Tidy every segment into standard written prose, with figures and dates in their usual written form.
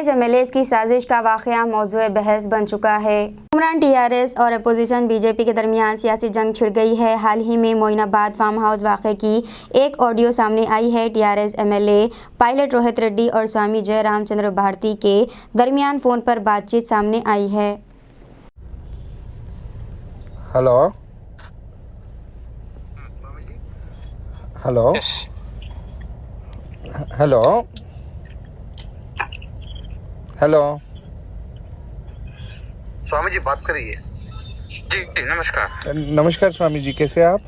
22 MLAs की साजिश का वाक़या मौज़ूए बहस बन चुका है। हुक्मरान TRS और अपोजिशन BJP के दरमियान सियासी जंग छिड़ गई है। हाल ही में मोइनाबाद फार्म हाउस वाक़े की एक ऑडियो सामने आई है। TRS MLA pilot Rohit Reddy और स्वामी जय रामचंद्र भारती के दरमियान फ़ोन पर बातचीत सामने आई है। Hello hello hello hello Swami ji बात करिए। जी नमस्कार। नमस्कार स्वामी जी, कैसे आप?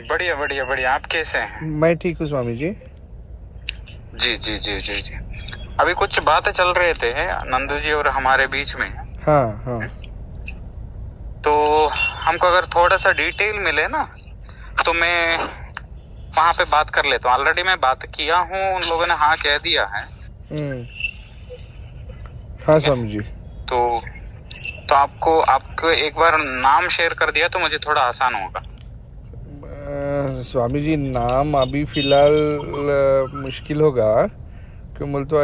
बढ़िया बढ़िया बढ़िया, आप कैसे हैं? मैं ठीक हूँ स्वामी जी। जी जी जी जी जी। अभी कुछ बातें चल रहे थे नंदू जी और हमारे बीच में। हाँ हाँ। तो हमको अगर थोड़ा सा डिटेल मिले ना तो मैं वहाँ पे बात कर लेता हूँ। ऑलरेडी मैं बात किया हूँ, उन लोगों ने हाँ कह दिया है। हाँ स्वामी जी। तो आपको एक बार नाम शेयर कर दिया तो मुझे थोड़ा आसान होगा। स्वामी जी नाम अभी फिलहाल मुश्किल होगा क्यों बोल तो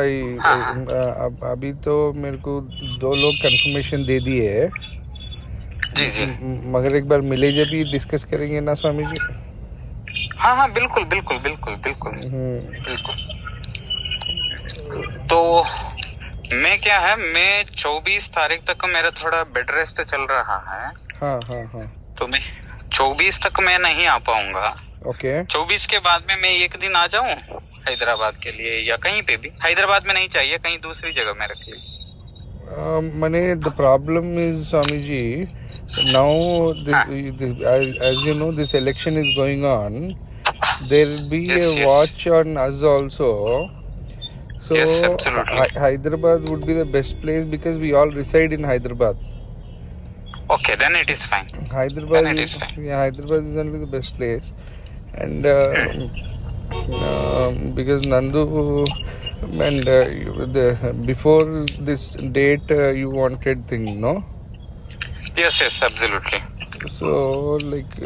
अभी तो मेरे को 2 लोग कंफर्मेशन दे दिए। जी जी। मगर एक बार मिले जब भी डिस्कस करेंगे ना स्वामी जी। हाँ हाँ बिल्कुल बिल्कुल बिल्कुल बिल्कुल बिल्कुल। तो मैं 24 तारीख तक मेरा थोड़ा बेड रेस्ट चल रहा है। हाँ हाँ हाँ। तो मैं 24 तक मैं नहीं आ पाऊंगा। ओके। 24 के बाद में मैं एक दिन आ जाऊं हैदराबाद के लिए, या कहीं पे भी। हैदराबाद में नहीं चाहिए, कहीं दूसरी जगह में रखिए। the problem is Swami ji, now as you know this election is going on, there will be a watch on us also. So yes, absolutely. Hyderabad would be the best place because we all reside in Hyderabad. Okay, then it is fine. Hyderabad is only the best place, and because Nandu and before this date you wanted thing, no? Yes, absolutely. So like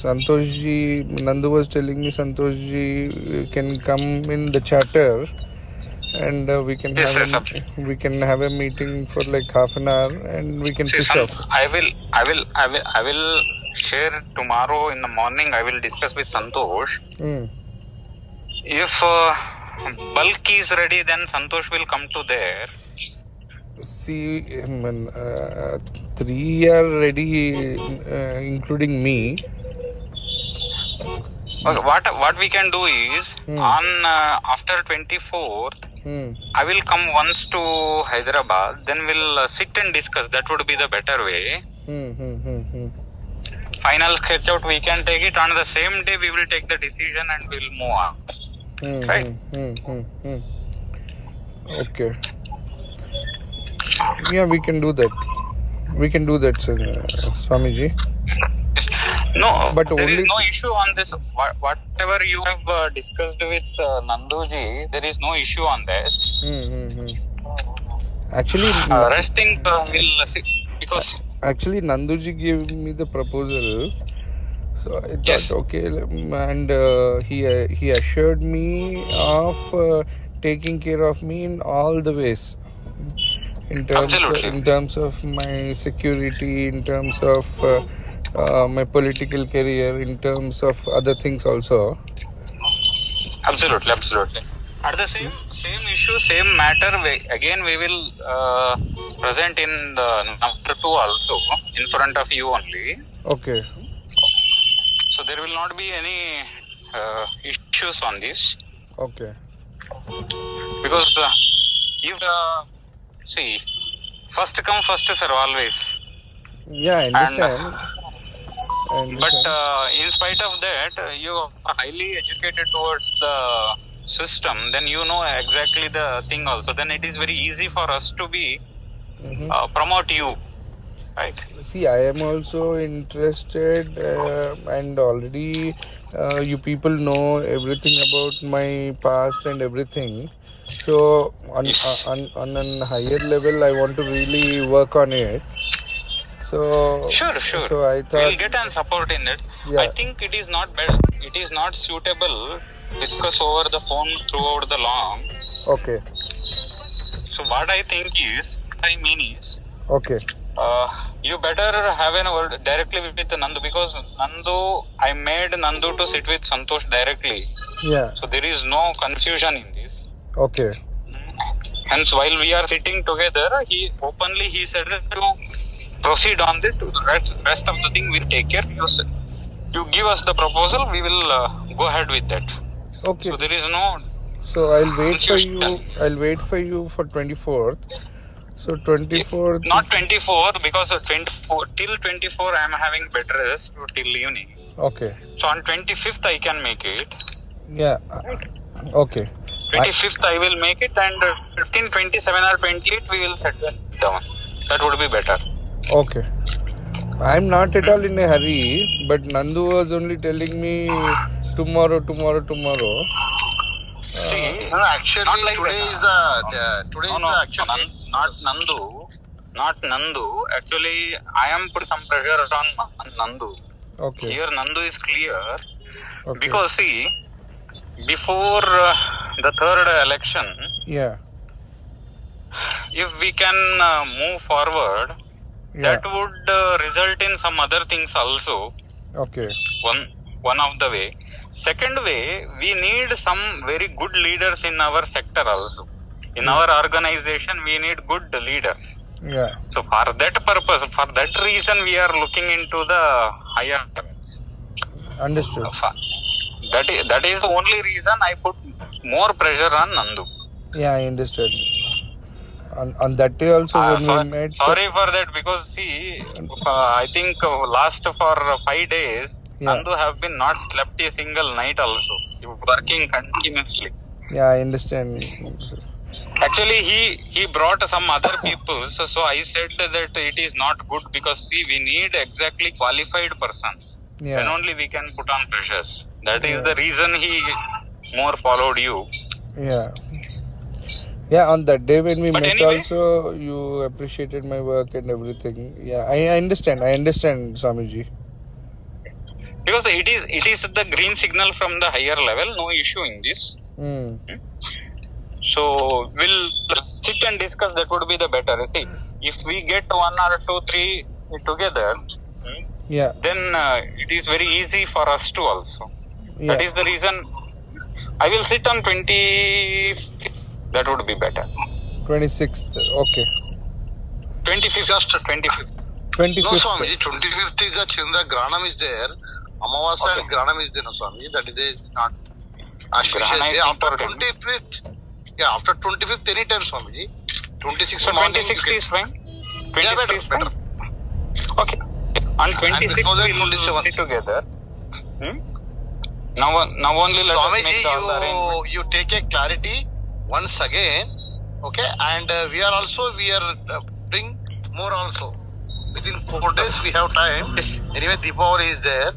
Santosh ji, Nandu was telling me Santosh ji can come in the charter, and we can have a meeting for like half an hour, and we can push off. I will share tomorrow in the morning. I will discuss with Santosh. If bulk is ready, then Santosh will come to there. See, 3 are ready, including me. Okay, what we can do is on after 24th, I will come once to Hyderabad. Then we'll sit and discuss. That would be the better way. Final sketch out we can take it on the same day. We will take the decision and we'll move on. Right? Okay. Yeah, we can do that. Swami ji. No, but there only is no issue on this. Whatever you have discussed with Nandu ji, there is no issue on this. Actually, resting will see, because actually Nandu ji gave me the proposal. So I thought, yes. Okay, and he assured me of taking care of me in all the ways, in terms of my security, in terms of my political career, in terms of other things also. Absolutely. At the same issue, same matter, we will present in the number 2 also, in front of you only. Okay. So there will not be any issues on this. Okay. Because if see, first come first serve always. Yeah, I understand. But in spite of that, you are highly educated towards the system. Then you know exactly the thing also. Then it is very easy for us to be promote you. Right. See, I am also interested, and already you people know everything about my past and everything. So on a higher level, I want to really work on it. So sure. So I thought we'll get and support in it. Yeah. I think it is not best. It is not suitable. Discuss over the phone throughout the long. Okay. So what I think is, what I mean is, Okay. you better have an word directly with Nandu, because I made Nandu to sit with Santosh directly. Yeah. So there is no confusion in this. Okay. Hence, while we are sitting together, he said to proceed on this. Rest of the thing we'll take care. You give us the proposal, we will go ahead with that. Okay. So there is no. So I'll wait for confusion. you. I'll wait for you for 24th. So 24th. Not 24, because till 24 I am having bed rest till evening. Okay. So on 25th I can make it. Yeah. Okay. 25th I will make it, and 15, 27 or 28 we will set that down. That would be better. Okay. I'm not at all in a hurry, but Nandu was only telling me tomorrow. See, no, actually, not like today that. Not Nandu. Actually, I am put some pressure on Nandu. Okay. Here, Nandu is clear. Okay. Because see, before the third election, Yeah. if we can move forward, that would result in some other things also. Okay. One of the way. Second way, we need some very good leaders in our sector also. In our organization, we need good leaders. Yeah. So for that purpose, for that reason, we are looking into the higher levels. Understood. That is the only reason I put more pressure on Nandu. Yeah, I understood. On that day also when we met. Sorry for that, because see, I think last for 5 days, Nandu have been not slept a single night also. Working continuously. Yeah, I understand. Actually, he brought some other people, so I said that it is not good, because see, we need exactly qualified person. Yeah. Then only we can put on pressures. That is the reason he more followed you. Yeah. Yeah, on that day when we met anyway, also, you appreciated my work and everything. Yeah, I understand, Swamiji. Because it is the green signal from the higher level, no issue in this. So we'll sit and discuss, that would be the better. See, if we get 1 or 2, 3 together, then it is very easy for us to also. Yeah. That is the reason I will sit on 26th. That would be better. 26th, okay. 25th, just 25th. 25th. No, Swami, 25th is a Chandra Granam is there. Amavasa and Granam is there, no, Swami. That is not. Grahana is after important. 25th. Yeah, after 25th, anytime, Swamiji. 26th So 26th is fine. 26th is fine. Okay. On 26th we will sit together. Now only let us make all the arrangements. You take a clarity once again, okay? And we are bring more also. Within 4 days we have time. Anyway, Deepavali is there.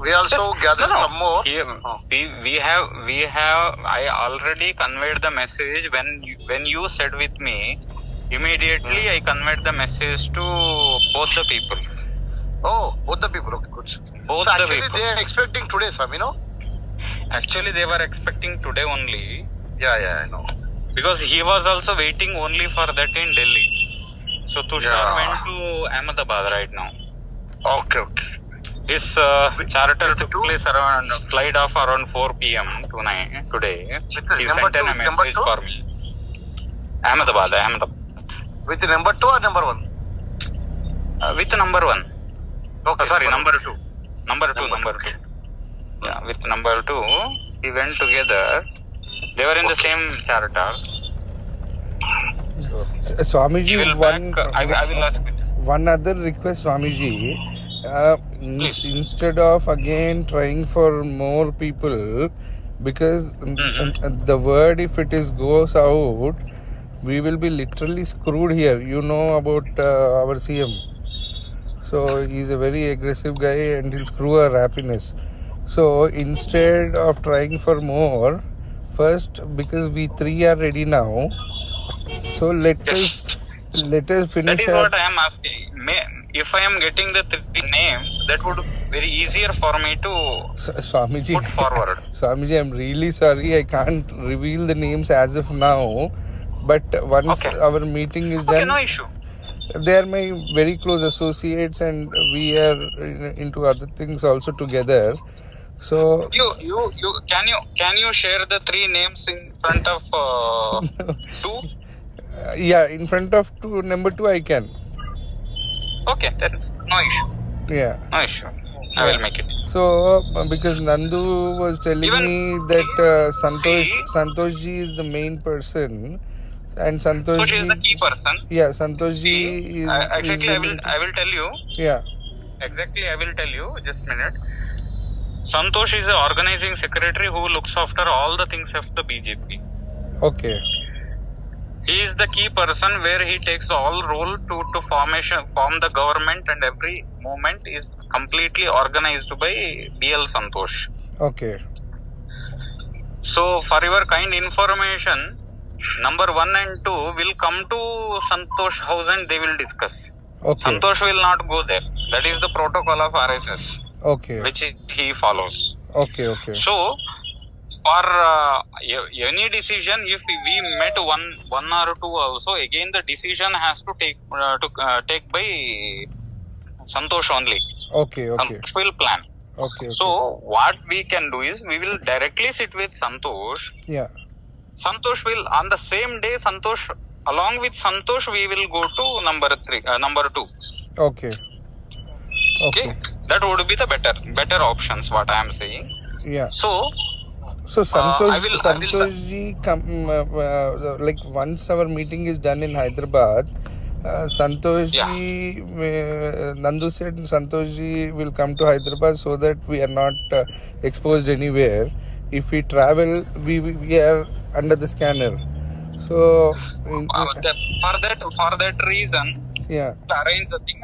We also gather some more. We have. I already conveyed the message when you said with me. Immediately I conveyed the message to both the people. Oh, both the people. Okay, good. Both so the actually people. They are expecting today, Swami, no? Actually, they were expecting today only. Yeah, I know. Because he was also waiting only for that in Delhi. So Tushar went to Ahmedabad right now. Okay. His charter took place around, flight off around 4 p.m. today. He sent a message for me. Ahmedabad. With number 2 or number 1? With number 1. Okay. Sorry, number 2. Number 2. Yeah, with number 2, he went together. They were in the same charter. Swamiji, I will ask it. One other request, Swamiji. Instead of again trying for more people, because the word, if it goes out, we will be literally screwed here. You know about our CM. So he's a very aggressive guy and he'll screw our happiness. So instead of trying for more, first, because we 3 are ready now, so let us finish. That is what I am asking. If I am getting the 3 names, that would be very easier for me to Swamiji, put forward. Swamiji, I'm really sorry. I can't reveal the names as of now. But once Okay. our meeting is Okay, done, no issue. they are my very close associates, and we are into other things also together. So You can you share the 3 names in front of 2? yeah, in front of number 2 I can. Okay, then no issue. Yeah. No issue. I will make it. So because Nandu was telling Even me that see, Santosh ji is the main person, and Santosh Santosh is the key ji, person. yeah, Santosh ji See, is exactly. willing to- I will tell you. yeah. Exactly, I will tell you. Just a minute. Santosh is the organizing secretary who looks after all the things of the BJP. Okay. He is the key person where he takes all role to form the government, and every movement is completely organized by DL Santosh. Okay. So for your kind information, number 1 and 2 will come to Santosh house and they will discuss. Okay. Santosh will not go there. That is the protocol of RSS, Okay. which he follows. Okay. Okay. So for any decision, if we met one or 2 also, again the decision has to take by Santosh only. Okay. Okay. Santosh will plan. Okay. So what we can do is we will directly sit with Santosh. Yeah. Santosh will on the same day. Along with Santosh, we will go to number 2. Okay. Okay. That would be the better options. What I am saying. Yeah. So Santosh ji like once our meeting is done in Hyderabad, Santosh ji, Nandu said Santosh ji will come to Hyderabad so that we are not exposed anywhere. If we travel, we are under the scanner. So for that reason, yeah, arrange the thing.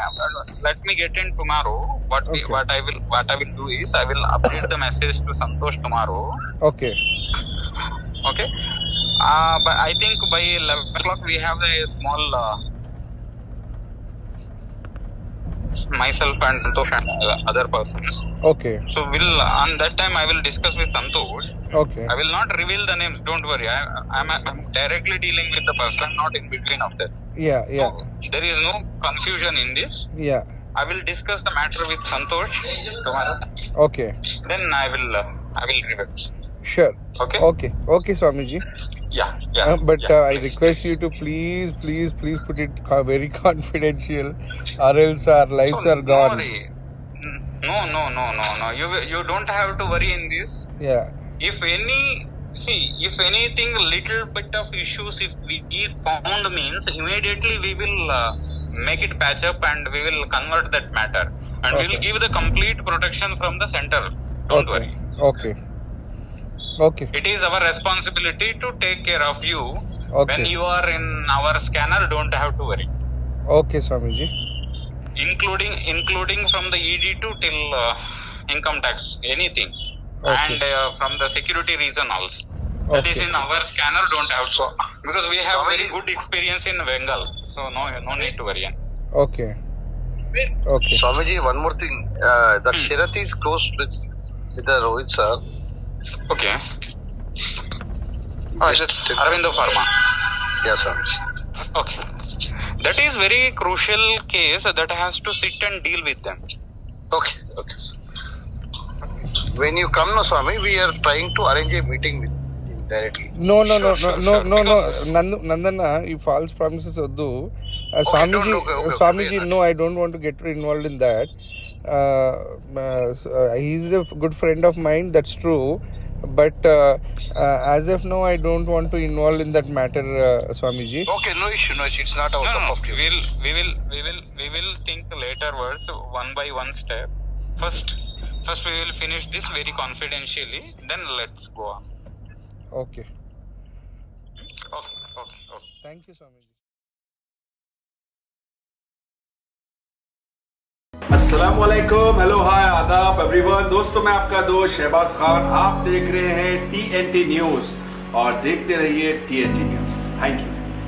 Let me get in tomorrow. What I will do is I will update the message to Santosh tomorrow. Okay. Okay. But I think by 11 o'clock we have a small myself and Santosh and other persons. Okay. So on that time I will discuss with Santosh. Okay. I will not reveal the names. Don't worry. I'm directly dealing with the person, not in between of this. Yeah. Yeah. So, there is no confusion in this. Yeah. I will discuss the matter with Santosh tomorrow. Okay. Then I will review. Sure. Okay. Okay. Okay, Swamiji. Yeah. But I request you to please put it very confidential, or else our lives are gone. No. You don't have to worry in this. Yeah. If anything, little bit of issues, if we found means, immediately we will make it patch up and we will convert that matter. And we will give the complete protection from the center. Don't worry. Okay. It is our responsibility to take care of you. Okay. When you are in our scanner, don't have to worry. Okay, Swamiji. Including from the ED to till income tax, anything. Okay. And from the security reason also. That is in our scanner, don't have to. Because we have very good experience in Bengal. So no need to worry. Okay. Swamiji, one more thing. The Sherath is close with the Rohit sir. Okay. Oh, it's Aravindo Pharma. Yes, Swamiji. Okay. That is very crucial case that has to sit and deal with them. Okay. When you come, no, Swami, we are trying to arrange a meeting with him directly. No. Nandana, you false promises Urdu. Swamiji, no, I don't want to get involved in that. He's a good friend of mine, that's true. But as of now, I don't want to involve in that matter, Swamiji. Okay, no issue. It's not out of you. We will think later words, one by one step. First we will finish this very confidentially. Then let's go on. Okay. Thank you, Swamiji. अस्सलामुअलैकुम, hello hi आदाब everyone. दोस्तों मैं आपका दोस्त शहबाज खान, आप देख रहे हैं TNT न्यूज और देखते रहिए TNT न्यूज। Thank you.